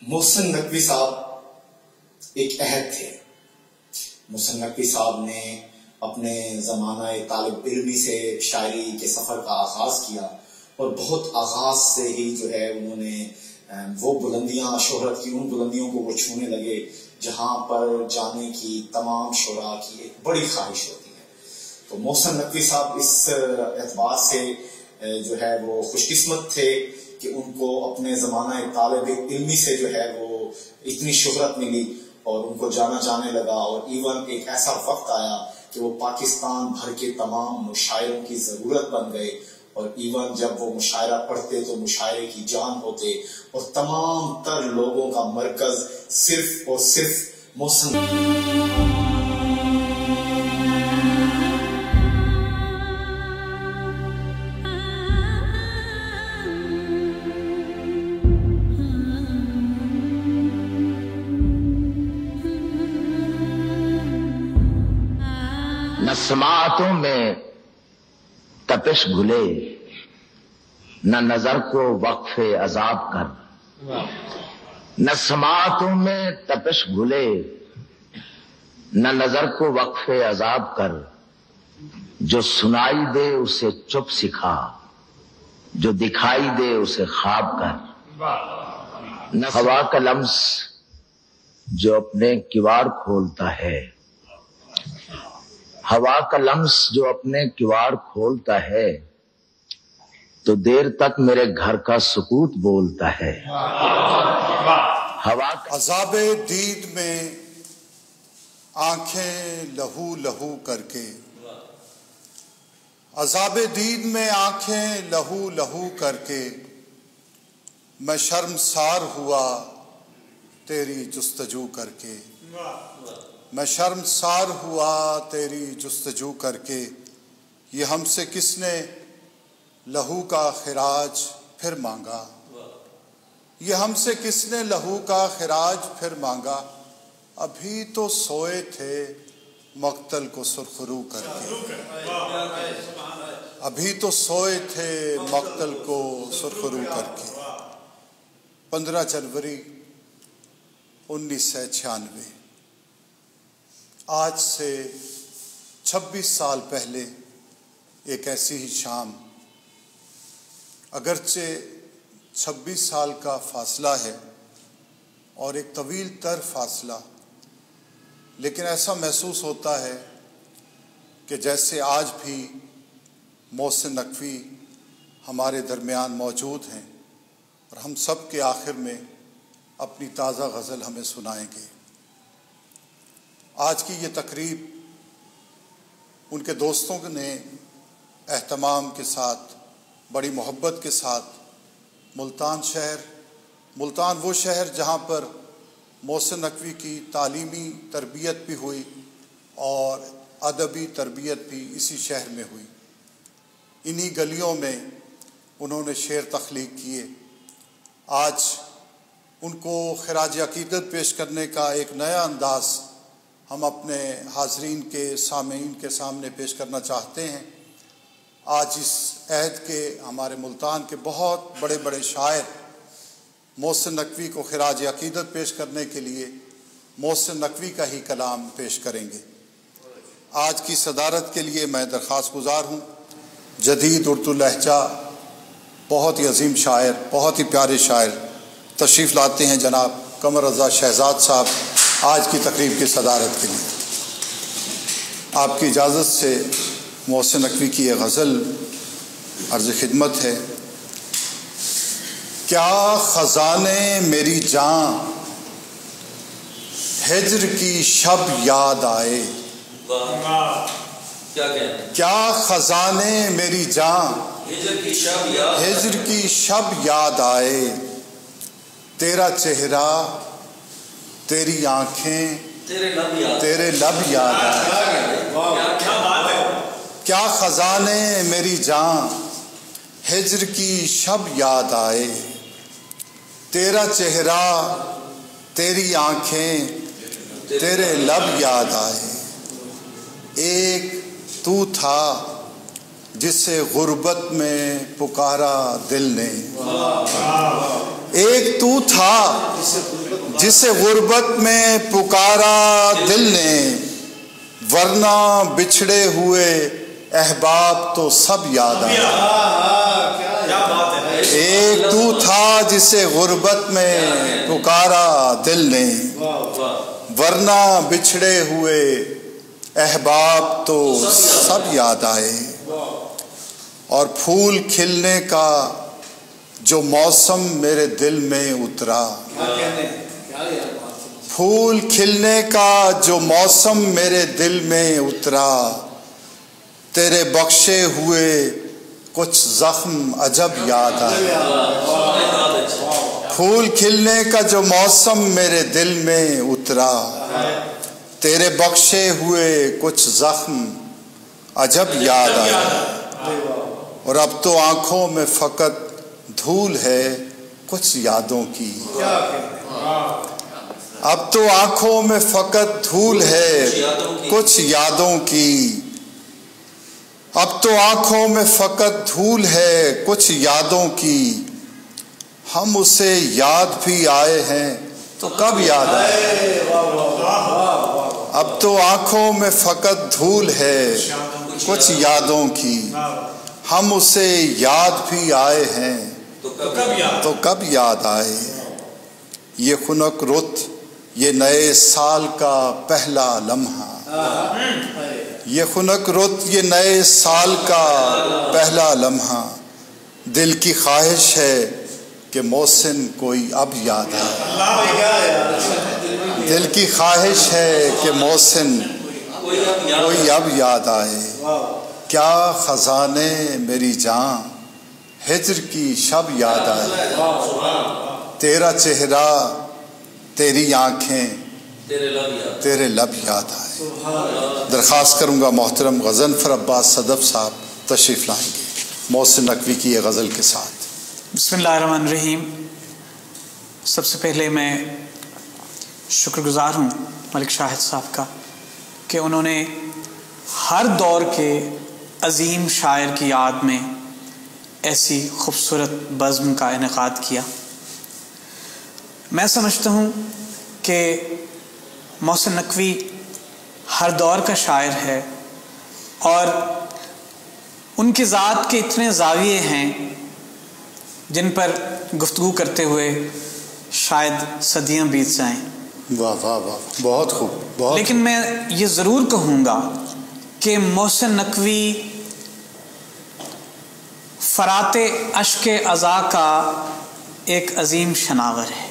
محسن نقوی صاحب ایک عہد تھے۔ محسن نقوی صاحب نے اپنے زمانہ طالب علمی سے شاعری کے سفر کا آغاز کیا اور بہت آغاز سے ہی جو ہے انہوں نے وہ بلندیاں، شہرت کی ان بلندیوں کو وہ چھونے لگے جہاں پر جانے کی تمام شعراء کی ایک بڑی خواہش ہوتی ہے۔ تو محسن نقوی صاحب اس اعتبار سے جو ہے وہ خوش قسمت تھے کہ ان کو اپنے زمانہ طالب علمی سے جو ہے وہ اتنی شہرت ملی اور ان کو جانا جانے لگا، اور ایون ایک ایسا وقت آیا کہ وہ پاکستان بھر کے تمام مشاعروں کی ضرورت بن گئے، اور ایون جب وہ مشاعرہ پڑھتے تو مشاعرے کی جان ہوتے، اور تمام تر لوگوں کا مرکز صرف اور صرف محسن نسماتوں میں تپش گھلے، نہ نظر کو وقف عذاب کر۔ نسماتوں میں تپش گھلے، نہ نظر کو وقف عذاب کر۔ جو سنائی دے اسے چپ سکھا، جو دکھائی دے اسے خواب کر۔ ہوا کا لمس جو اپنے کواڑ کھولتا ہے، ہوا کا لمس جو اپنے کواڑ کھولتا ہے، تو دیر تک میرے گھر کا سکوت بولتا ہے۔ ہوا عذاب دید میں آنکھیں لہو لہو کر کے، عذاب دید میں آنکھیں لہو لہو کر کے، میں شرمسار ہوا تیری جستجو کر کے۔ میں شرمسار ہوا تیری جستجو کر کے، یہ ہم سے کس نے لہو کا خراج پھر مانگا؟ یہ ہم سے کس نے لہو کا خراج پھر مانگا؟ ابھی تو سوئے تھے مقتل کو سرخرو کر کے، ابھی تو سوئے تھے مقتل کو سرخرو کر کے۔ 15 جنوری 1996، آج سے 26 سال پہلے ایک ایسی ہی شام، اگرچہ 26 سال کا فاصلہ ہے اور ایک طویل تر فاصلہ، لیکن ایسا محسوس ہوتا ہے کہ جیسے آج بھی محسن نقوی ہمارے درمیان موجود ہیں اور ہم سب کے آخر میں اپنی تازہ غزل ہمیں سنائیں گے۔ آج کی یہ تقریب ان کے دوستوں نے اہتمام کے ساتھ، بڑی محبت کے ساتھ ملتان وہ شہر جہاں پر محسن نقوی کی تعلیمی تربیت بھی ہوئی اور ادبی تربیت بھی اسی شہر میں ہوئی، انہی گلیوں میں انہوں نے شعر تخلیق کیے۔ آج ان کو خراج عقیدت پیش کرنے کا ایک نیا انداز ہم اپنے حاضرین کے سامعین کے سامنے پیش کرنا چاہتے ہیں۔ آج اس عہد کے ہمارے ملتان کے بہت بڑے بڑے شاعر محسن نقوی کو خراج عقیدت پیش کرنے کے لیے محسن نقوی کا ہی کلام پیش کریں گے۔ آج کی صدارت کے لیے میں درخواست گزار ہوں جدید اردو لہجہ بہت ہی عظیم شاعر، بہت ہی پیارے شاعر تشریف لاتے ہیں جناب قمر رضا شہزاد صاحب آج کی تقریب کی صدارت کے لیے۔ آپ کی اجازت سے محسن نقوی کی یہ غزل عرض خدمت ہے۔ کیا خزانے میری جان ہجر کی شب یاد آئے، کیا خزانے میری جان ہجر کی شب یاد آئے، تیرا چہرہ تیری آنکھیں تیرے لب یاد آئے، کیا خزانے میری جان ہجر کی شب یاد آئے، تیرا چہرہ تیری آنکھیں تیرے لب یاد آئے، ایک تو تھا جسے غربت میں پکارا دل نے، ایک تو تھا جسے غربت میں پکارا دل نے، ورنہ بچھڑے ہوئے احباب تو سب یاد آئے، ایک تو تھا جسے غربت میں پکارا دل نے، ورنہ بچھڑے ہوئے احباب تو سب یاد آئے، اور پھول کھلنے کا جو موسم میرے دل میں اترا، پھول کھلنے کا جو موسم میرے دل میں اترا، تیرے بخشے ہوئے کچھ زخم عجب یاد آئے، پھول کھلنے کا جو موسم میرے دل میں اترا، تیرے بخشے ہوئے کچھ زخم عجب یاد آئے، اور اب تو آنکھوں میں فقط دھول ہے کچھ یادوں کی، اب تو آنکھوں میں فقط دھول ہے کچھ یادوں کی، اب تو آنکھوں میں فقط دھول ہے کچھ یادوں کی، ہم اسے یاد بھی آئے ہیں تو کب یاد آئے، اب تو آنکھوں میں فقط دھول ہے کچھ یادوں کی، ہم اسے یاد بھی آئے ہیں تو کب یاد آئے، یہ خنک رت یہ نئے سال کا پہلا لمحہ، یہ خنک رت یہ نئے سال کا پہلا لمحہ، دل کی خواہش ہے کہ محسن کوئی اب یاد آئے، دل کی خواہش ہے کہ محسن کوئی اب یاد آئے، کیا خزانے میری جان ہجر کی شب یاد آئے، تیرا چہرہ تیری آنکھیں تیرے لب یاد آئے۔ درخواست کروں گا محترم غضنفر عباس صدف صاحب تشریف لائیں گے محسن نقوی کی یہ غزل کے ساتھ۔ بسم اللہ الرحمن الرحیم۔ سب سے پہلے میں شکر گزار ہوں ملک شاہد صاحب کا کہ انہوں نے ہر دور کے عظیم شاعر کی یاد میں ایسی خوبصورت بزم کا انعقاد کیا۔ میں سمجھتا ہوں کہ محسن نقوی ہر دور کا شاعر ہے، اور ان کی ذات کے اتنے زاویے ہیں جن پر گفتگو کرتے ہوئے شاید صدیاں بیت جائیں۔ واہ واہ واہ، بہت خوب، بہت۔ لیکن میں یہ ضرور کہوں گا کہ محسن نقوی فرات اشک عزا کا ایک عظیم شناور ہے۔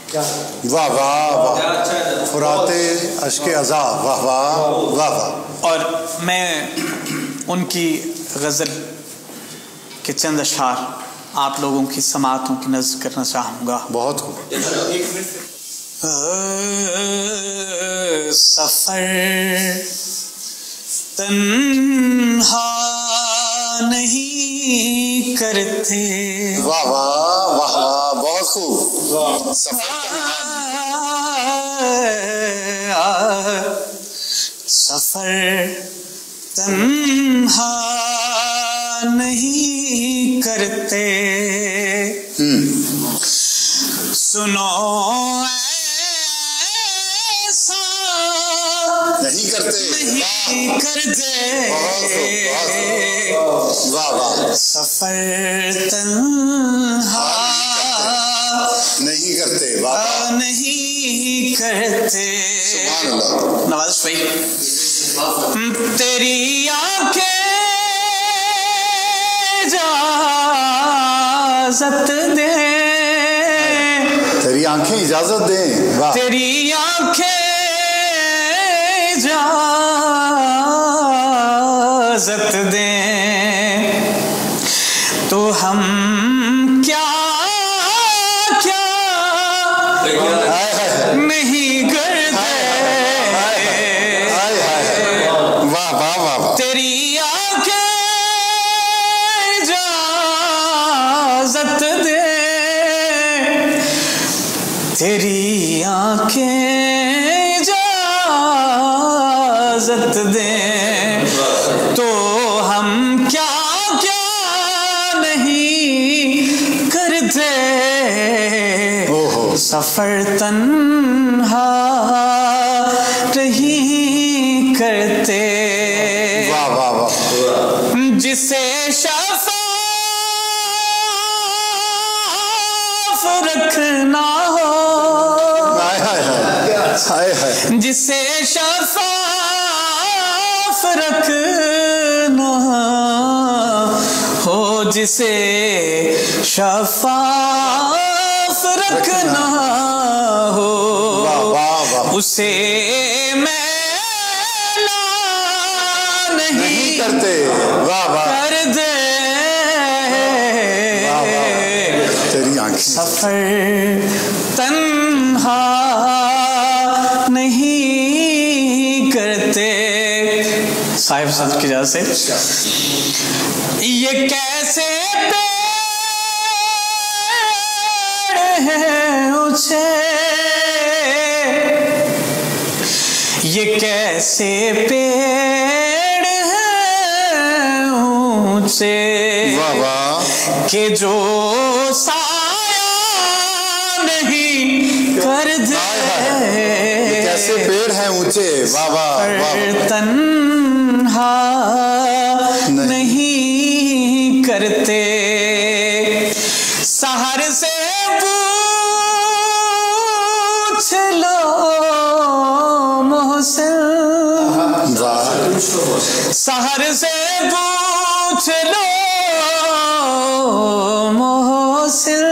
واہ واہ واہ، فرات اشک عزا، واہ واہ واہ واہ۔ اور میں ان کی غزل کے چند اشعار آپ لوگوں کی سماعتوں کی نظر کرنا چاہوں گا۔ بہت خوب۔ سفر تنہا نہیں کرتے، واہ واہ واہ واہ، بہت خوب۔ سفر تنہا نہیں کرتے، سنو ایسا نہیں کرتے، نہیں کرتے، واہ واہ۔ سفر تنہا نہیں کرتے، واہ نہیں کرتے۔ نواز بھائی، تیری آنکھیں اجازت دے، تیری آنکھیں اجازت دیں، واہ۔ تیری آنکھیں اجازت دیں تو ہم کیا کیا نہیں کرتے، اجازت دیں تو ہم کیا کیا نہیں کرتے، سفر تنہا نہیں کرتے، جسے شفاف رکھنا ہو، جسے شفاف رکھنا ہو، جسے شفاف رکھنا ہو، اسے میلا نہیں کرتے کر دے، سفر تنہا نہیں کرتے۔ صاحب صدر کی اجازت سے، یہ کیسے پیڑ ہیں اونچے، یہ کیسے پیڑ ہیں اونچے کہ جو سایہ نہیں کر دے، کیسے پیڑ ہیں اونچے، تنہا نہیں کرتے، سحر سے پوچھ لو محسن، سحر سے پوچھ لو محسن،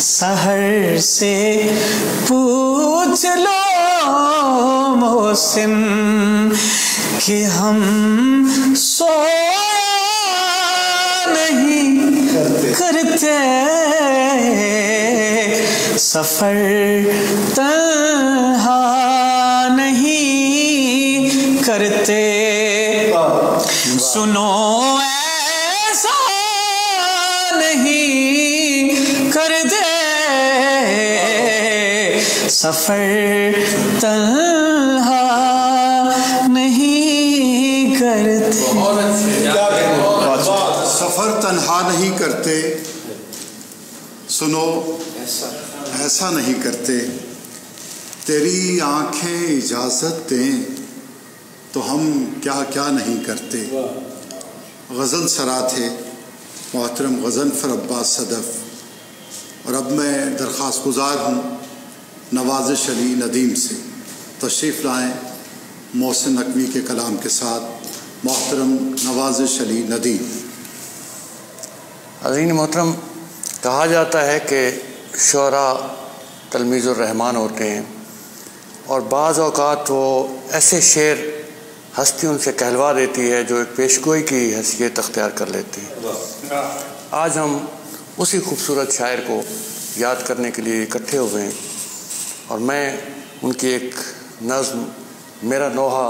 سحر سے پوچھ لو محسن کہ ہم سویا نہیں کرتے، سفر تنہا نہیں کرتے، سنو ایسا نہیں کرتے، سفر تنہا نہیں کرتے، سفر تنہا نہیں کرتے، سنو ایسا نہیں کرتے، تیری آنکھیں اجازت دیں تو ہم کیا کیا نہیں کرتے۔ غزل سرا تھے محترم غضنفر عباس صدف، اور اب میں درخواست گزار ہوں نوازش علی ندیم سے تشریف لائیں محسن نقوی کے کلام کے ساتھ۔ محترم نوازش علی ندیم۔ عزیز محترم، کہا جاتا ہے کہ شعراء تلمیذ الرحمن ہوتے ہیں، اور بعض اوقات وہ ایسے شعر ہستی ان سے کہلوا دیتی ہے جو ایک پیشگوئی کی حیثیت اختیار کر لیتی ہے۔ آج ہم اسی خوبصورت شاعر کو یاد کرنے کے لیے اکٹھے ہوئے ہیں، اور میں ان کی ایک نظم میرا نوحہ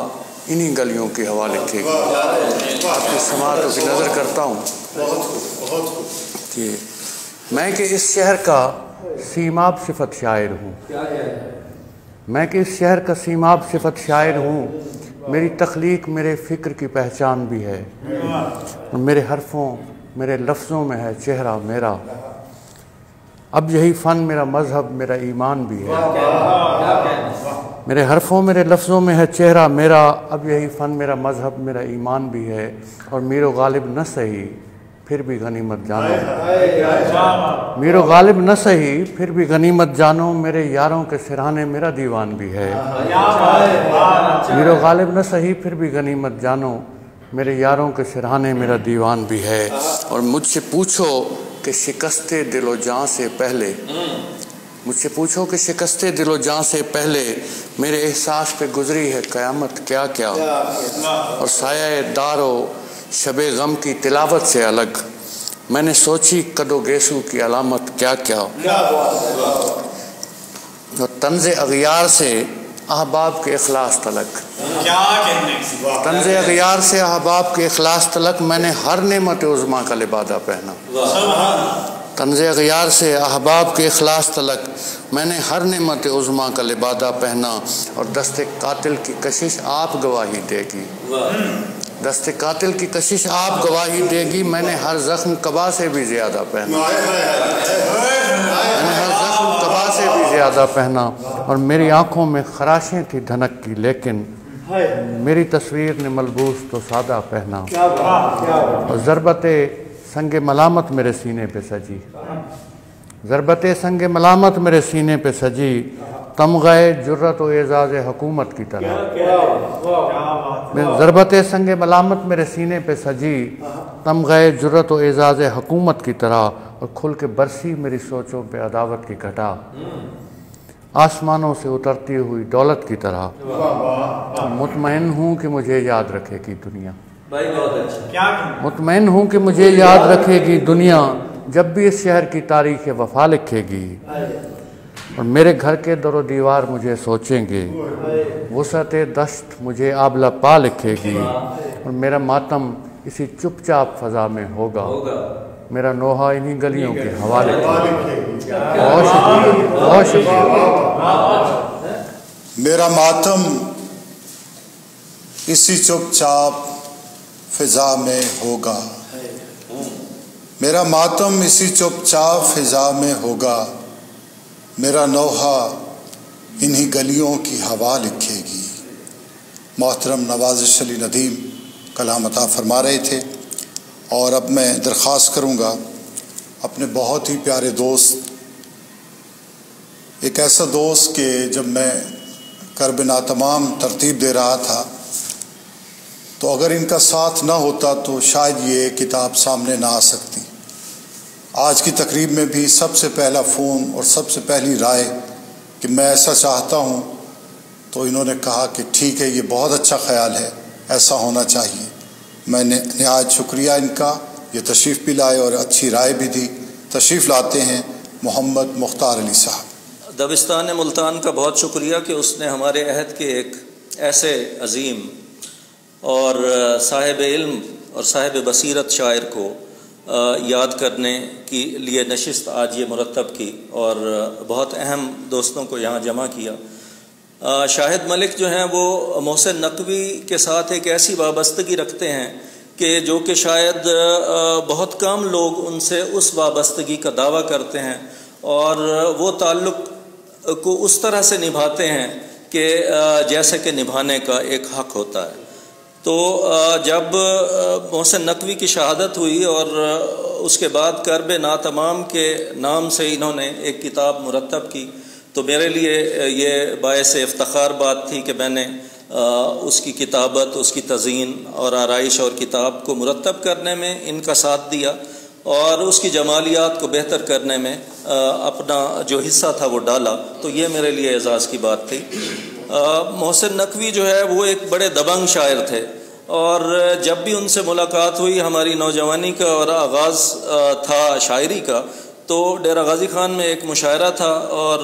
انہی گلیوں کے حوالے کی آپ کی سماعتوں کی نظر کرتا ہوں کہ میں کہ اس شہر کا سیماب صفت شاعر ہوں، میں کہ اس شہر کا سیماب صفت شاعر ہوں، میری تخلیق میرے فکر کی پہچان بھی ہے، میرے حرفوں میرے لفظوں میں ہے چہرہ میرا، اب یہی فن میرا مذہب میرا ایمان بھی ہے، میرے حرفوں میرے لفظوں میں ہے چہرہ میرا، اب یہی فن میرا مذہب میرا ایمان بھی ہے، اور میر و غالب نہ سہی پھر بھی غنیمت جانو، میر و غالب نہ سہی پھر بھی غنیمت جانو، میرے یاروں کے سرہانے میرا دیوان بھی ہے، میر و غالب نہ سہی پھر بھی غنیمت جانو، میرے یاروں کے سرہانے میرا دیوان بھی ہے۔ اور مجھ سے پوچھو کہ شکست دل و جاں سے پہلے، مجھ سے پوچھو کہ شکست دل و جاں سے پہلے میرے احساس پہ گزری ہے قیامت کیا کیا، اور سایہ دار و شب غم کی تلاوت سے الگ میں نے سوچی قد و گیسو کی علامت کیا کیا، اور طنز اغیار سے احباب کے اخلاص تلک، طنز اغیار سے احباب کے اخلاص تلک میں نے ہر نعمت عظمیٰ کا لبادہ پہنا، طنز اغیار سے احباب کے اخلاص تلک میں نے ہر نعمت عظمیٰ کا لبادہ پہنا، اور دست قاتل کی کشش آپ گواہی دے گی، دست قاتل کی کشش آپ گواہی دے گی، میں نے ہر زخم قبا سے بھی زیادہ پہنا، میں نے ہر زخم قبا سے بھی زیادہ پہنا، اور میری آنکھوں میں خراشیں تھی دھنک کی، لیکن میری تصویر نے ملبوس تو سادہ پہنا، اور ضربت سنگ ملامت میرے سینے پہ سجی، ضربت سنگ ملامت میرے سینے پہ سجی، تمغہ جرت و اعزاز حکومت کی طرح، ضربت سنگ ملامت میرے سینے پہ سجی، تمغہ جرت و اعزاز حکومت کی طرح، اور کھل کے برسی میری سوچوں پہ عداوت کی گھٹا، آسمانوں سے اترتی ہوئی دولت کی طرح، مطمئن ہوں کہ مجھے یاد رکھے گی دنیا، مطمئن ہوں کہ مجھے یاد رکھے گی دنیا، جب بھی اس شہر کی تاریخ وفا لکھے گی، اور میرے گھر کے در و دیوار مجھے سوچیں گے، وسعت دشت مجھے آبلہ پا لکھے گی، اور میرا ماتم اسی چپ چاپ فضا میں ہوگا، میرا نوحہ انہی گلیوں کے حوالے کی۔ بہت شکریہ، بہت شکریہ۔ میرا ماتم اسی چپ چاپ فضا میں ہوگا، میرا ماتم اسی چپ چاپ فضا میں ہوگا، میرا نوحہ انہی گلیوں کی ہوا لکھے گی۔ محترم نوازش علی ندیم کلام عطا فرما رہے تھے، اور اب میں درخواست کروں گا اپنے بہت ہی پیارے دوست، ایک ایسا دوست کہ جب میں کرب ناتمام ترتیب دے رہا تھا تو اگر ان کا ساتھ نہ ہوتا تو شاید یہ کتاب سامنے نہ آ سکتی۔ آج کی تقریب میں بھی سب سے پہلا فون اور سب سے پہلی رائے کہ میں ایسا چاہتا ہوں، تو انہوں نے کہا کہ ٹھیک ہے، یہ بہت اچھا خیال ہے، ایسا ہونا چاہیے۔ میں نے نہایت شکریہ ان کا، یہ تشریف بھی لائے اور اچھی رائے بھی دی۔ تشریف لاتے ہیں محمد مختار علی صاحب۔ دبستان ملتان کا بہت شکریہ کہ اس نے ہمارے عہد کے ایک ایسے عظیم اور صاحب علم اور صاحب بصیرت شاعر کو یاد کرنے کے لیے نشست آج یہ مرتب کی، اور بہت اہم دوستوں کو یہاں جمع کیا۔ شاہد ملک جو ہیں وہ محسن نقوی کے ساتھ ایک ایسی وابستگی رکھتے ہیں کہ جو کہ شاید بہت کم لوگ ان سے اس وابستگی کا دعویٰ کرتے ہیں، اور وہ تعلق کو اس طرح سے نبھاتے ہیں کہ جیسے کہ نبھانے کا ایک حق ہوتا ہے۔ تو جب محسن نقوی کی شہادت ہوئی اور اس کے بعد کرب ناتمام کے نام سے انہوں نے ایک کتاب مرتب کی، تو میرے لیے یہ باعث افتخار بات تھی کہ میں نے اس کی کتابت، اس کی تزئین اور آرائش اور کتاب کو مرتب کرنے میں ان کا ساتھ دیا، اور اس کی جمالیات کو بہتر کرنے میں اپنا جو حصہ تھا وہ ڈالا، تو یہ میرے لیے اعزاز کی بات تھی۔ محسن نقوی جو ہے وہ ایک بڑے دبنگ شاعر تھے، اور جب بھی ان سے ملاقات ہوئی، ہماری نوجوانی کا اور آغاز تھا شاعری کا، تو ڈیرہ غازی خان میں ایک مشاعرہ تھا، اور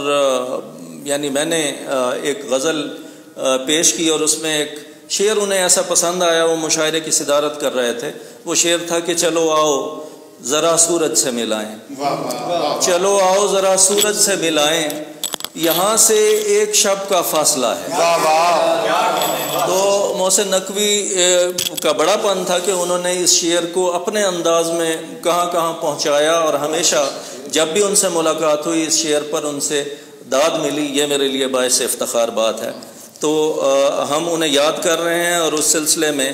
یعنی میں نے ایک غزل پیش کی، اور اس میں ایک شعر انہیں ایسا پسند آیا، وہ مشاعرے کی صدارت کر رہے تھے۔ وہ شعر تھا کہ چلو آؤ ذرا سورج سے ملائیں، چلو آؤ ذرا سورج سے ملائیں، یہاں سے ایک شب کا فاصلہ ہے۔ تو محسن نقوی کا بڑا پن تھا کہ انہوں نے اس شعر کو اپنے انداز میں کہاں کہاں پہنچایا، اور ہمیشہ جب بھی ان سے ملاقات ہوئی اس شعر پر ان سے داد ملی، یہ میرے لیے باعث افتخار بات ہے۔ تو ہم انہیں یاد کر رہے ہیں، اور اس سلسلے میں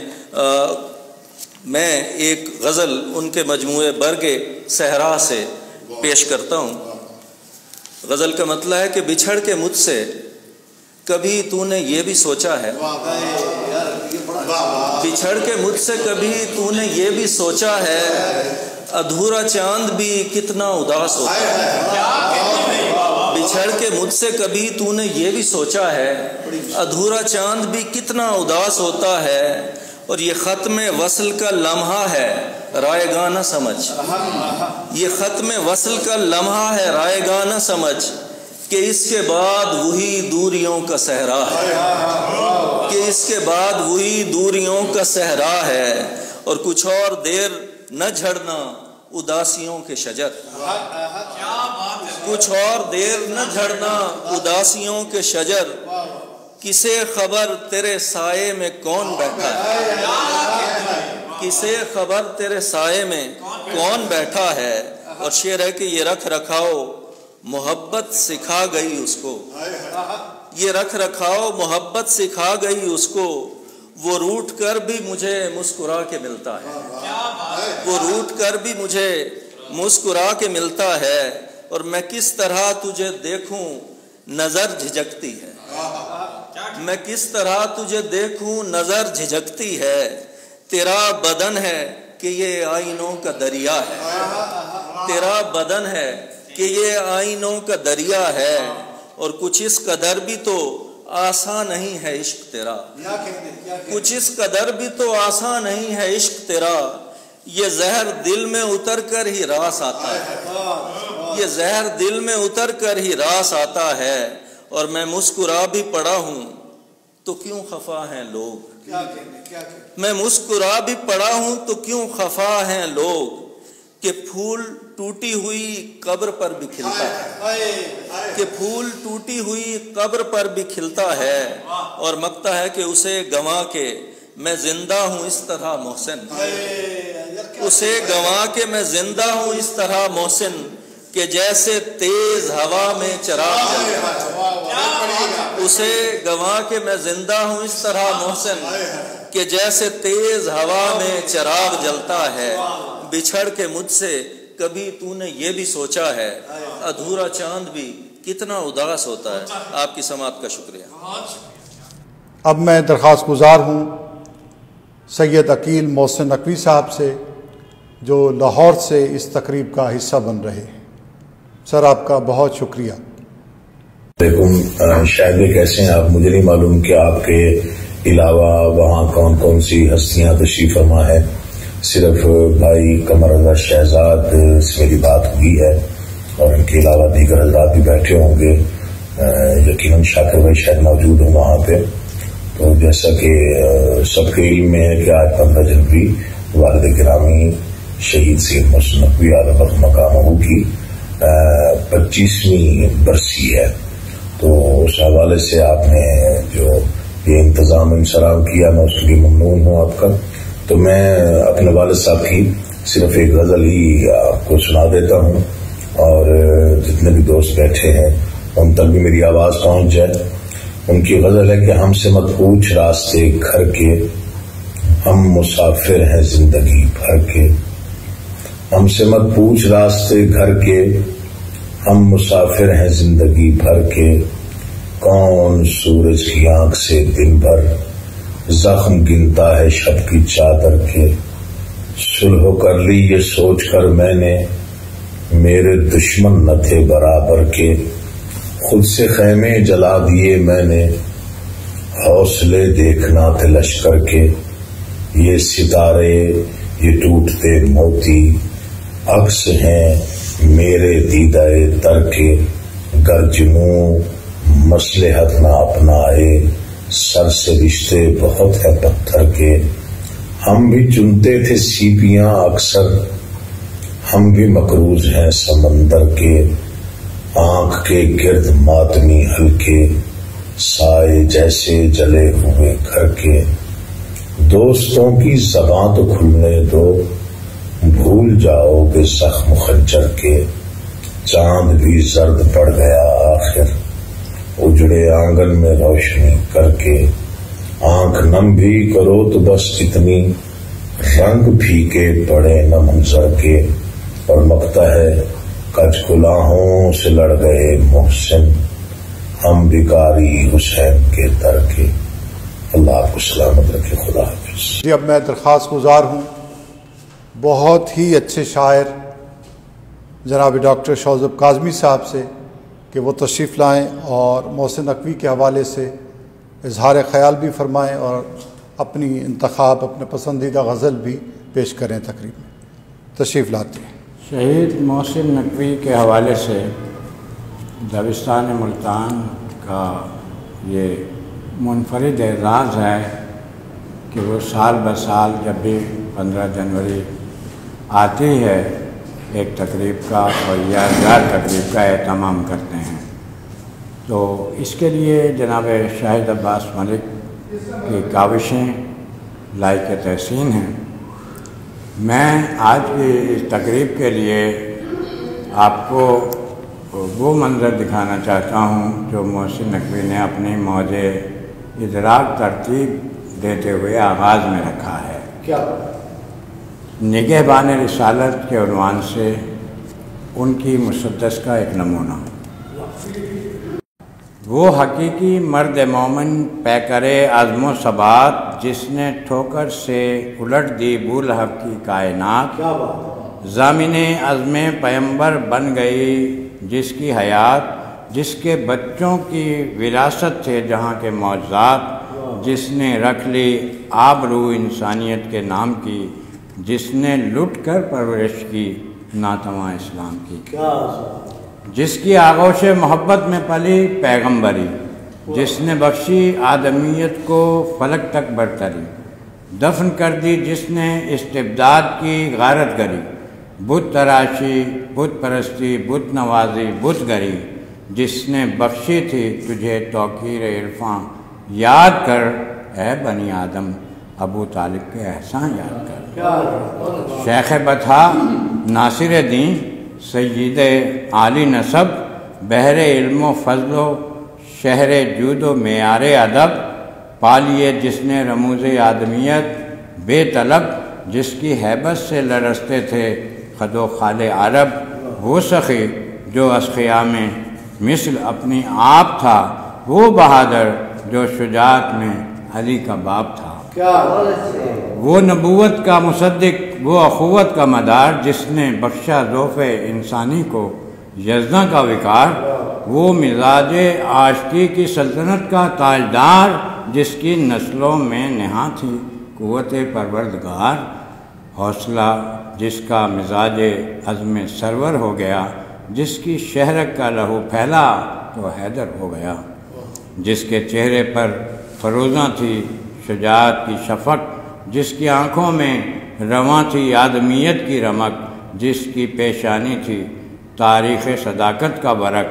میں ایک غزل ان کے مجموعے برگ صحرا سے پیش کرتا ہوں۔ غزل کا مطلب ہے کہ بچھڑ کے مجھ سے کبھی تو نے یہ بھی سوچا ہے، بچھڑ کے مجھ سے کبھی تو نے یہ بھی سوچا ہے، ادھورا چاند بھی کتنا اداس ہوتا ہے۔ بچھڑ کے مجھ سے کبھی تو نے یہ بھی سوچا ہے، ادھورا چاند بھی کتنا اداس ہوتا ہے، اور یہ ختم وصل کا لمحہ ہے رائے گاہ نہ سمجھ، یہ ختم وصل کا لمحہ ہے رائے گاہ نہ سمجھ، کہ اس کے بعد وہی دوریوں کا صحرا ہے، کہ اس کے بعد وہی دوریوں کا صحرا ہے، اور کچھ اور دیر نہ جھڑنا اداسیوں کے شجر، کچھ اور دیر نہ جھڑنا اداسیوں کے شجر، کسے خبر تیرے سائے میں کون بیٹھا ہے، کسے خبر تیرے سائے میں کون بیٹھا ہے۔ اور شعر ہے کہ یہ رکھ رکھاؤ محبت سکھا گئی اس کو، یہ رکھ رکھاؤ محبت سکھا گئی اس کو، وہ روٹ کر بھی مجھے مسکرا کے ملتا ہے، وہ روٹ کر بھی مجھے مسکرا کے ملتا ہے، اور میں کس طرح تجھے دیکھوں نظر جھجکتی ہے، میں کس طرح تجھے دیکھوں نظر جھجکتی ہے، تیرا بدن ہے کہ یہ آئینوں کا دریا ہے، تیرا بدن ہے کہ یہ آئینوں کا دریا ہے، اور کچھ اس قدر بھی تو آسان نہیں ہے عشق تیرا، کچھ اس قدر بھی تو آسان نہیں ہے عشق تیرا، یہ زہر دل میں اتر کر ہی راس آتا ہے، یہ زہر دل میں اتر کر ہی راس آتا ہے، اور میں مسکرا بھی پڑا ہوں تو کیوں خفا ہیں لوگ، میں مسکرا بھی پڑا ہوں تو کیوں خفا ہیں لوگ، کہ پھول ٹوٹی ہوئی قبر پر بھی کھلتا ہے، کہ پھول ٹوٹی ہوئی قبر پر بھی کھلتا ہے، اور مکتا ہے کہ اسے گنوا کے میں زندہ ہوں اس طرح محسن، اسے گنوا کے میں زندہ ہوں اس طرح محسن، کہ جیسے تیز ہوا میں چراغ جلتا ہے، اسے گنوا کے میں زندہ ہوں اس طرح محسن، کہ جیسے تیز ہوا میں چراغ جلتا ہے، بچھڑ کے مجھ سے کبھی تو نے یہ بھی سوچا ہے، ادھورا چاند بھی کتنا اداس ہوتا ہے۔ آپ کی سماعت کا شکریہ۔ اب میں درخواست گزار ہوں سید عقیل محسن نقوی صاحب سے، جو لاہور سے اس تقریب کا حصہ بن رہے ہیں۔ سر آپ کا بہت شکریہ۔ شاید کیسے ہیں آپ؟ مجھے نہیں معلوم کہ آپ کے علاوہ وہاں کون کون سی ہستیاں تشریف فرما ہے، صرف بھائی قمر رضا شہزاد سے میری بات ہوئی ہے، اور ان کے علاوہ دیگر حضرات بھی بیٹھے ہوں گے، یقیناً شاکر بھائی شاید موجود ہوں وہاں پہ۔ تو جیسا کہ سب کے علم میں ہے کہ آج 15 جنوری والد گرامی شہید سید محسن نقوی اعلی مقامہ کی 25ویں برسی ہے، تو اس حوالے سے آپ نے جو یہ انتظام انصرام کیا، میں اس کے لیے ممنون ہوں آپ کا۔ تو میں اپنے والد صاحب کی صرف ایک غزل ہی آپ کو سنا دیتا ہوں، اور جتنے بھی دوست بیٹھے ہیں ان تک بھی میری آواز پہنچ جائے۔ ان کی غزل ہے کہ ہم سے مت پوچھ راستے گھر کے، ہم مسافر ہیں زندگی بھر کے، ہم سے مت پوچھ راستے گھر کے، ہم مسافر ہیں زندگی بھر کے، کون سورج کی آنکھ سے دن بھر زخم گنتا ہے شب کی چادر کے، صلح کر لی یہ سوچ کر میں نے میرے دشمن نہ تھے برابر کے، خود سے خیمے جلا دیے میں نے حوصلے دیکھنا تھے لشکر کے، یہ ستارے یہ ٹوٹتے موتی عکس ہیں میرے دیدہ تر کے، گر جنوں مصلحت نہ اپنائے سر سے رشتے بہت ہے پتھر کے، ہم بھی چنتے تھے سیپیاں اکثر، ہم بھی مقروض ہیں سمندر کے، آنکھ کے گرد ماتمی ہلکے سائے جیسے جلے ہوئے گھر کے، دوستوں کی زباں تو کھلنے دو بھول جاؤ گے زخم خنجر کے، چاند بھی زرد پڑ گیا آخر اجڑے آنگن میں روشنی کر کے، آنکھ نم بھی کرو تو بس اتنی رنگ پھیکے پڑے نہ منظر کے، اور مکتا ہے کچ کلاہوں سے لڑ گئے محسن ہم بیکاری حسین کے در کے۔ اللہ آپ کو سلامت رکھے، خدا حافظ۔ جی اب میں درخواست گزار ہوں بہت ہی اچھے شاعر جناب ڈاکٹر شوذب کاظمی صاحب سے کہ وہ تشریف لائیں اور محسن نقوی کے حوالے سے اظہار خیال بھی فرمائیں اور اپنی انتخاب اپنے پسندیدہ غزل بھی پیش کریں تقریب میں۔ تشریف لاتے ہیں۔ شہید محسن نقوی کے حوالے سے دبستان ملتان کا یہ منفرد اعزاز ہے کہ وہ سال بہ سال جب بھی 15 جنوری آتی ہے ایک تقریب کا اور یادگار تقریب کا اہتمام کرتے ہیں۔ تو اس کے لیے جناب شاہد عباس ملک کی کاوشیں لائق تحسین ہیں۔ میں آج کی اس تقریب کے لیے آپ کو وہ منظر دکھانا چاہتا ہوں جو محسن نقوی نے اپنی موج ادراک ترتیب دیتے ہوئے آغاز میں رکھا ہے۔ کیا نگہبان رسالت کے عنوان سے ان کی مسدس کا ایک نمونہ۔ وہ حقیقی مرد مومن پیکرے عزم و ثبات جس نے ٹھوکر سے الٹ دی بولہب کی کائنات، ضامن عزم پیمبر بن گئی جس کی حیات، جس کے بچوں کی وراثت تھے جہاں کے معجزات، جس نے رکھ لی آبرو انسانیت کے نام کی، جس نے لٹ کر پرورش کی ناتواں اسلام کی، جس کی آغوش محبت میں پلی پیغمبری، جس نے بخشی آدمیت کو فلک تک برتری، دفن کر دی جس نے استبداد کی غارت گری، بت تراشی، بت پرستی، بت نوازی، بت گری، جس نے بخشی تھی تجھے توقیر عرفاں، یاد کر اے بنی آدم ابو طالب کے احسان یاد کر۔ شیخ بطحا ناصر دین سید عالی نسب، بحر علم و فضل و شہر جود و معیار ادب، پالیے جس نے رموز آدمیت بے طلب، جس کی ہیبت سے لرزتے تھے خد و خال عرب، وہ سخی جو اسخیا میں مثل اپنی آپ تھا، وہ بہادر جو شجاعت میں علی کا باپ تھا، وہ نبوت کا مصدق، وہ اخوت کا مدار جس نے بخشا ذوف انسانی کو یزداں کا وقار، وہ مزاج عاشقی کی سلطنت کا تاجدار جس کی نسلوں میں نہاں تھی قوت پروردگار، حوصلہ جس کا مزاج عزم سرور ہو گیا، جس کی شہرت کا لہو پھیلا تو حیدر ہو گیا، جس کے چہرے پر فروزاں تھی شجاعت کی شفق، جس کی آنکھوں میں رواں تھی آدمیت کی رمق، جس کی پیشانی تھی تاریخ صداقت کا برق،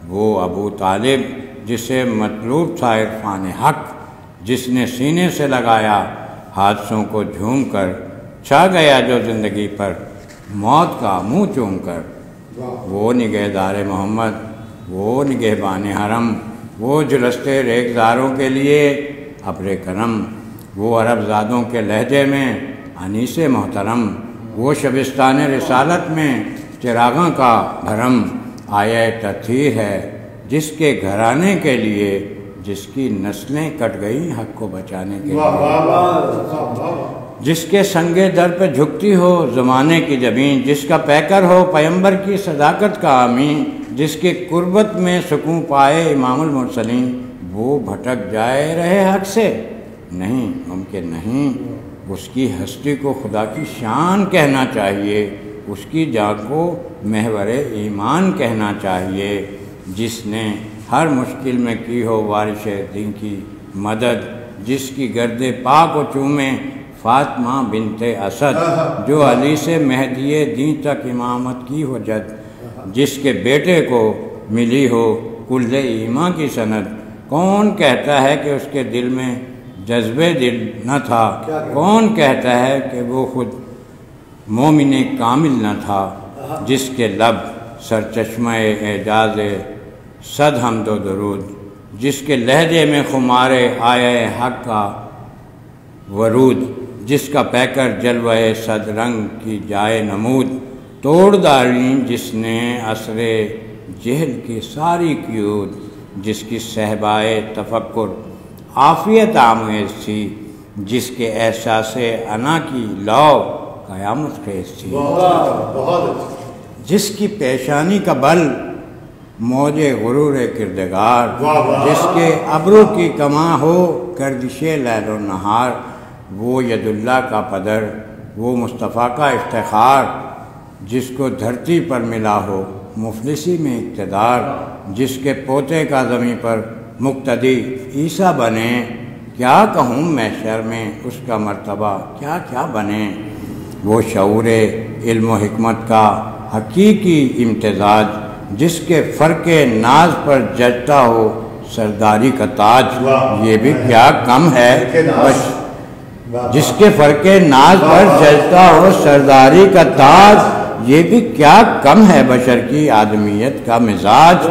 وہ ابو طالب جسے مطلوب تھا عرفان حق، جس نے سینے سے لگایا حادثوں کو جھوم کر، چھا گیا جو زندگی پر موت کا منہ چوم کر، وہ نگہدار محمد، وہ نگہبان حرم، وہ جلستے ریگزاروں کے لیے ابر کرم، وہ عرب زادوں کے لہجے میں انیس محترم، وہ شبستان رسالت میں چراغاں کا بھرم، آیا تطہیر ہے جس کے گھرانے کے لیے، جس کی نسلیں کٹ گئیں حق کو بچانے کے لیے، جس کے سنگے در پہ جھکتی ہو زمانے کی جبین، جس کا پیکر ہو پیمبر کی صداقت کا امین، جس کے قربت میں سکون پائے امام المرسلین، وہ بھٹک جائے رہے حق سے نہیں، ممکن نہیں، اس کی ہستی کو خدا کی شان کہنا چاہیے، اس کی جان کو محور ایمان کہنا چاہیے، جس نے ہر مشکل میں کی ہو وارث دین کی مدد، جس کی گرد پاک و چومے فاطمہ بنت اسد، جو علی سے مہدی دین تک امامت کی ہو جد، جس کے بیٹے کو ملی ہو کل ایمان کی سند، کون کہتا ہے کہ اس کے دل میں جذبے دل نہ تھا، کون کہتا ہے کہ وہ خود مومن کامل نہ تھا، جس کے لب سرچشمہ اعجاز صد حمد و درود، جس کے لہجے میں خمارے آئے حق کا ورود، جس کا پیکر جلوہ صد رنگ کی جائے نمود، توڑ دارین جس نے عصر جہل کی ساری قیود، جس کی صحبائے تفکر عافیت آمیز تھی، جس کے احساس انا کی لو قیامت خیز تھی، جس کی پیشانی کا بل موج غرور کردگار، جس کے ابرو کی کماں ہو گردش لیل و نہار، وہ ید اللہ کا پدر، وہ مصطفیٰ کا افتخار، جس کو دھرتی پر ملا ہو مفلسی میں اقتدار، جس کے پوتے کا زمین پر مقتدی عیسیٰ بنے، کیا کہوں محشر میں اس کا مرتبہ کیا کیا بنے، وہ شعور علم و حکمت کا حقیقی امتزاج، جس کے فرق ناز پر جچتا ہو سرداری کا تاج، یہ بھی کیا کم ہے جس کے فرق ناز پر جچتا ہو سرداری کا تاج، یہ بھی کیا کم ہے بشر کی آدمیت کا مزاج۔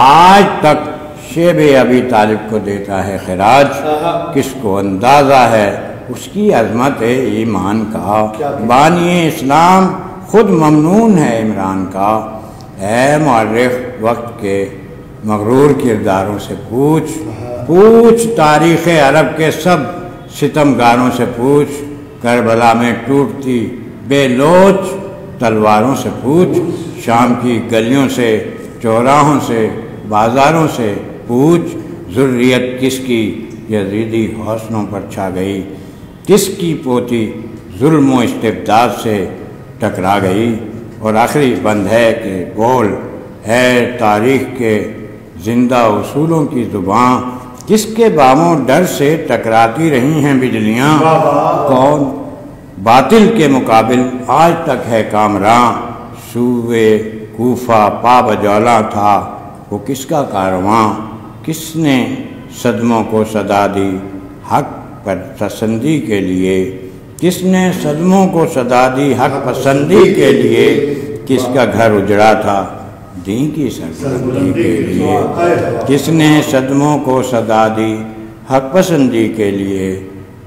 آج تک شیب ابی طالب کو دیتا ہے خراج، کس کو اندازہ ہے اس کی عظمت ایمان کا، بانی اسلام خود ممنون ہے عمران کا۔ اے مورخ وقت کے مغرور کرداروں سے پوچھ تاریخ عرب کے سب ستمگاروں سے پوچھ، کربلا میں ٹوٹتی بے لوچ تلواروں سے پوچھ، شام کی گلیوں سے چوراہوں سے بازاروں سے پوچھ، ذریت کس کی یزیدی حسنوں پر چھا گئی، کس کی پوتی ظلم و استبداد سے ٹکرا گئی۔ اور آخری بند ہے کہ بول ہے تاریخ کے زندہ اصولوں کی زباں، کس کے باموں ڈر سے ٹکراتی رہی ہیں بجلیاں، کون باطل کے مقابل آج تک ہے کامراں، صوبے کوفہ پا بجولاں تھا وہ کس کا کارواں، کس نے صدموں کو صدا دی حق پر پسندی کے لیے، کس نے صدموں کو صدا دی حق پسندی کے لیے، کس کا گھر اجڑا تھا دین کی سربلندی کے لیے، کس نے صدموں کو صدا دی حق پسندی کے لیے،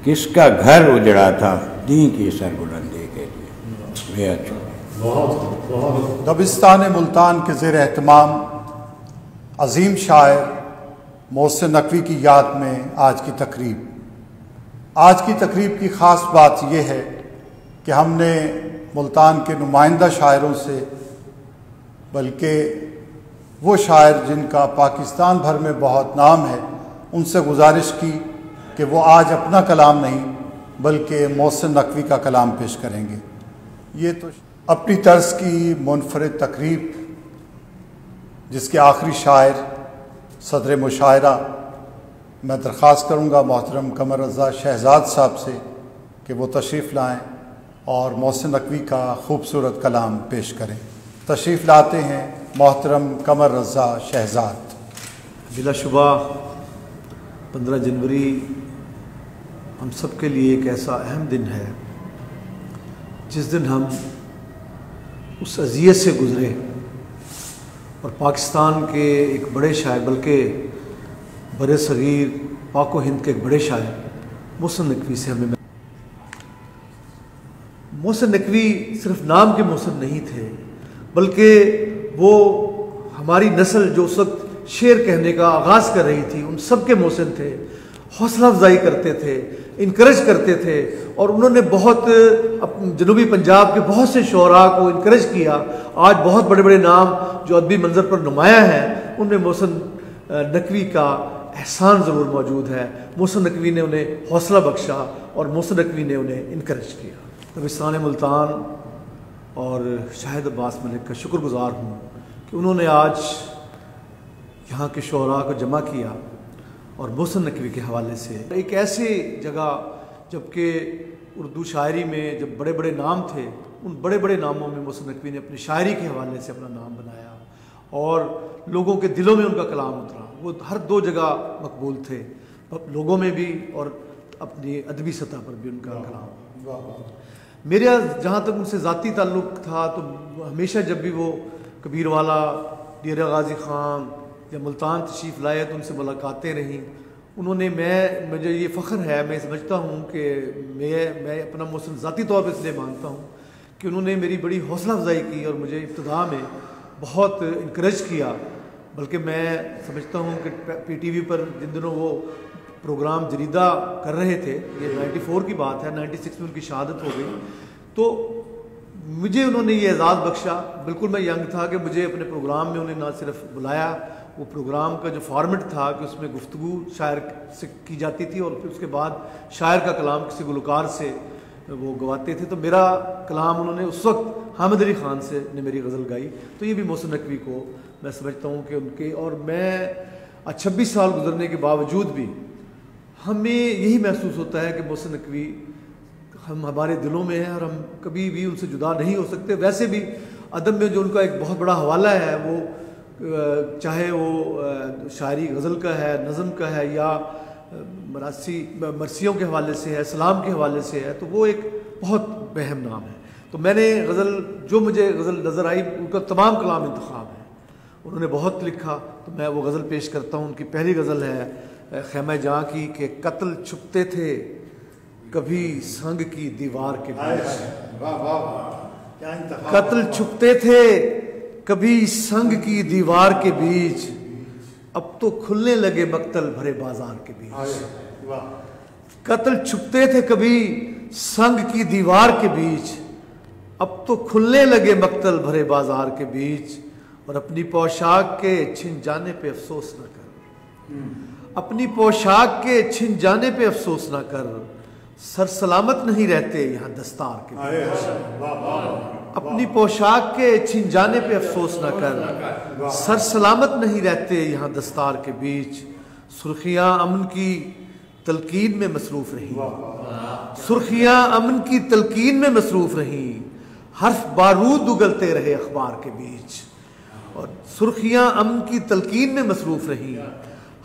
کس کا گھر اجڑا تھا دین کی سربلندی کے لیے۔ دبستان ملتان کے زیر اہتمام عظیم شاعر محسن نقوی کی یاد میں آج کی تقریب کی خاص بات یہ ہے کہ ہم نے ملتان کے نمائندہ شاعروں سے، بلکہ وہ شاعر جن کا پاکستان بھر میں بہت نام ہے، ان سے گزارش کی کہ وہ آج اپنا کلام نہیں بلکہ محسن نقوی کا کلام پیش کریں گے۔ یہ تو اپنی طرز کی منفرد تقریب جس کے آخری شاعر صدر مشاعرہ، میں درخواست کروں گا محترم قمر رضا شہزاد صاحب سے کہ وہ تشریف لائیں اور محسن نقوی کا خوبصورت کلام پیش کریں۔ تشریف لاتے ہیں محترم قمر رضا شہزاد۔ بلا شبہ 15 جنوری ہم سب کے لیے ایک ایسا اہم دن ہے جس دن ہم اس اذیت سے گزرے اور پاکستان کے ایک بڑے شاعر، بلکہ برِ صغیر پاک و ہند کے ایک بڑے شاعر محسن نقوی سے ہمیں محسن نقوی صرف نام کے محسن نہیں تھے، بلکہ وہ ہماری نسل جو اس وقت شعر کہنے کا آغاز کر رہی تھی ان سب کے محسن تھے، حوصلہ افزائی کرتے تھے، انکریج کرتے تھے، اور انہوں نے بہت جنوبی پنجاب کے بہت سے شعراء کو انکریج کیا۔ آج بہت بڑے بڑے نام جو ادبی منظر پر نمایاں ہیں ان میں محسن نقوی کا احسان ضرور موجود ہے۔ محسن نقوی نے انہیں حوصلہ بخشا اور محسن نقوی نے انہیں انکریج کیا۔ دبستان ملتان اور شاہد عباس ملک کا شکر گزار ہوں کہ انہوں نے آج یہاں کے شعراء کو جمع کیا اور محسن نقوی کے حوالے سے ایک ایسی جگہ، جبکہ اردو شاعری میں جب بڑے بڑے نام تھے ان بڑے بڑے ناموں میں محسن نقوی نے اپنی شاعری کے حوالے سے اپنا نام بنایا اور لوگوں کے دلوں میں ان کا کلام اترا۔ وہ ہر دو جگہ مقبول تھے، لوگوں میں بھی اور اپنی ادبی سطح پر بھی ان کا کلام۔ میرا جہاں تک ان سے ذاتی تعلق تھا تو ہمیشہ جب بھی وہ کبیر والا، ڈیرہ غازی خان یا ملتان تشریف لائے تو ان سے ملاقاتیں رہیں۔ انہوں نے مجھے یہ فخر ہے، میں سمجھتا ہوں کہ میں اپنا محسن ذاتی طور پر اس لیے مانتا ہوں کہ انہوں نے میری بڑی حوصلہ افزائی کی اور مجھے ابتدا میں بہت انکریج کیا۔ بلکہ میں سمجھتا ہوں کہ پی ٹی وی پر جن دنوں وہ پروگرام جریدہ کر رہے تھے، یہ 94 کی بات ہے، 96 میں ان کی شہادت ہو گئی، تو مجھے انہوں نے یہ اعزاز بخشا۔ بالکل میں ینگ تھا کہ مجھے اپنے پروگرام میں انہیں نہ صرف بلایا، وہ پروگرام کا جو فارمیٹ تھا کہ اس میں گفتگو شاعر سے کی جاتی تھی اور پھر اس کے بعد شاعر کا کلام کسی گلوکار سے وہ گواتے تھے، تو میرا کلام انہوں نے اس وقت حامد علی خان سے نے میری غزل گائی۔ تو یہ بھی محسن نقوی کو میں سمجھتا ہوں کہ ان کے، اور میں 26 سال گزرنے کے باوجود بھی ہمیں یہی محسوس ہوتا ہے کہ محسن نقوی ہمارے دلوں میں ہیں اور ہم کبھی بھی ان سے جدا نہیں ہو سکتے۔ ویسے بھی ادب میں جو ان کا ایک بہت بڑا حوالہ ہے، وہ چاہے وہ شاعری غزل کا ہے، نظم کا ہے، یا مرثیوں کے حوالے سے ہے، سلام کے حوالے سے ہے، تو وہ ایک بہت بہم نام ہے۔ تو میں نے جو مجھے غزل نظر آئی، ان کا تمام کلام انتخاب ہے، انہوں نے بہت لکھا، تو میں وہ غزل پیش کرتا ہوں۔ ان کی پہلی غزل ہے خیمہ جہاں کی کہ قتل چھپتے تھے کبھی سنگ کی دیوار کے بیچ، قتل چھپتے تھے کبھی سنگ کی دیوار کے بیچ، اب تو کھلنے لگے مقتل بھرے بازار کے بیچ۔ قتل چھپتے تھے کبھی سنگ کی دیوار کے بیچ، اب تو کھلنے لگے مقتل بھرے بازار کے بیچ، اور اپنی پوشاک کے چھن جانے پہ افسوس نہ کر، اپنی پوشاک کے چھن جانے پہ افسوس نہ کر، سر سلامت نہیں رہتے یہاں دستار کے بیچ، اپنی پوشاک کے چھن جانے پہ افسوس نہ کر، سر سلامت نہیں رہتے یہاں دستار کے بیچ۔ سرخیاں امن کی تلقین میں مصروف رہیں، سرخیاں امن کی تلقین میں مصروف رہیں، حرف بارود اگلتے رہے اخبار کے بیچ، اور سرخیاں امن کی تلقین میں مصروف رہیں،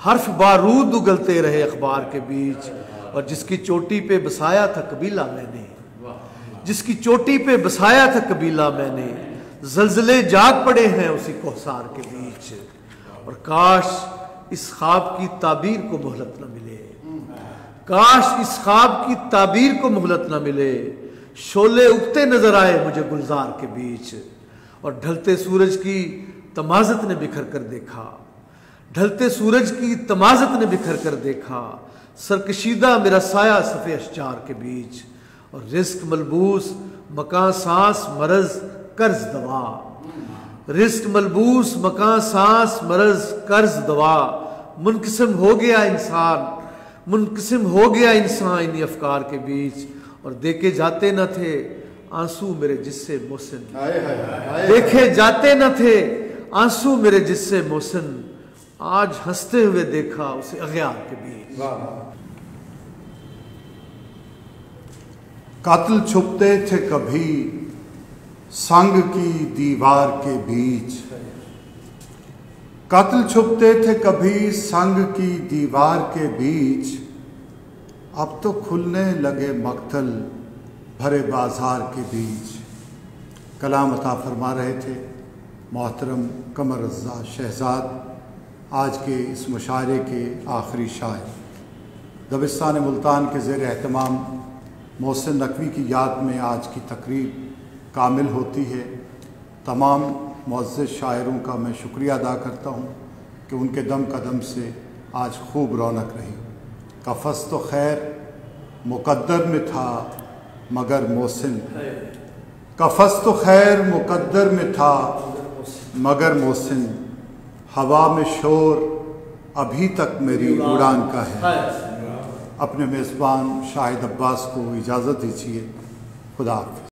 حرف بارود اگلتے رہے اخبار کے بیچ، اور جس کی چوٹی پہ بسایا تھا قبیلہ میں نے، جس کی چوٹی پہ بسایا تھا قبیلہ میں نے، زلزلے جاگ پڑے ہیں اسی کوہسار کے بیچ، اور کاش اس خواب کی تعبیر کو مہلت نہ ملے، کاش اس خواب کی تعبیر کو مہلت نہ ملے، شعلے اگتے نظر آئے مجھے گلزار کے بیچ، اور ڈھلتے سورج کی تمازت نے بکھر کر دیکھا، ڈھلتے سورج کی تمازت نے بکھر کر دیکھا، سرکشیدہ میرا سایہ صفِ اشجار کے بیچ، اور رزق ملبوس مکان سانس مرض قرض دوا، رزق ملبوس مکان سانس مرض قرض دوا، منقسم ہو گیا انسان، منقسم ہو گیا انسان انہی افکار کے بیچ، اور دیکھے جاتے نہ تھے آنسو میرے جس سے محسن، دیکھے جاتے نہ تھے آنسو میرے جس سے محسن، آج ہنستے ہوئے دیکھا اسے اغیار کے بیچ۔ قتل چھپتے تھے کبھی سنگ کی دیوار کے بیچ، قتل چھپتے تھے کبھی سنگ کی دیوار کے بیچ، اب تو کھلنے لگے مقتل بھرے بازار کے بیچ۔ کلام عطا فرما رہے تھے محترم قمر رضا شہزاد، آج کے اس مشاعرے کے آخری شاعر۔ دبستان ملتان کے زیر اہتمام محسن نقوی کی یاد میں آج کی تقریب کامل ہوتی ہے۔ تمام معزز شاعروں کا میں شکریہ ادا کرتا ہوں کہ ان کے دم قدم سے آج خوب رونق رہی۔ قفس تو خیر مقدر میں تھا مگر محسن، قفس تو خیر مقدر میں تھا مگر محسن، ہوا میں شور ابھی تک میری اڑان کا ہے۔ اپنے میزبان شاہد عباس کو اجازت دیجیے، خدا حافظ۔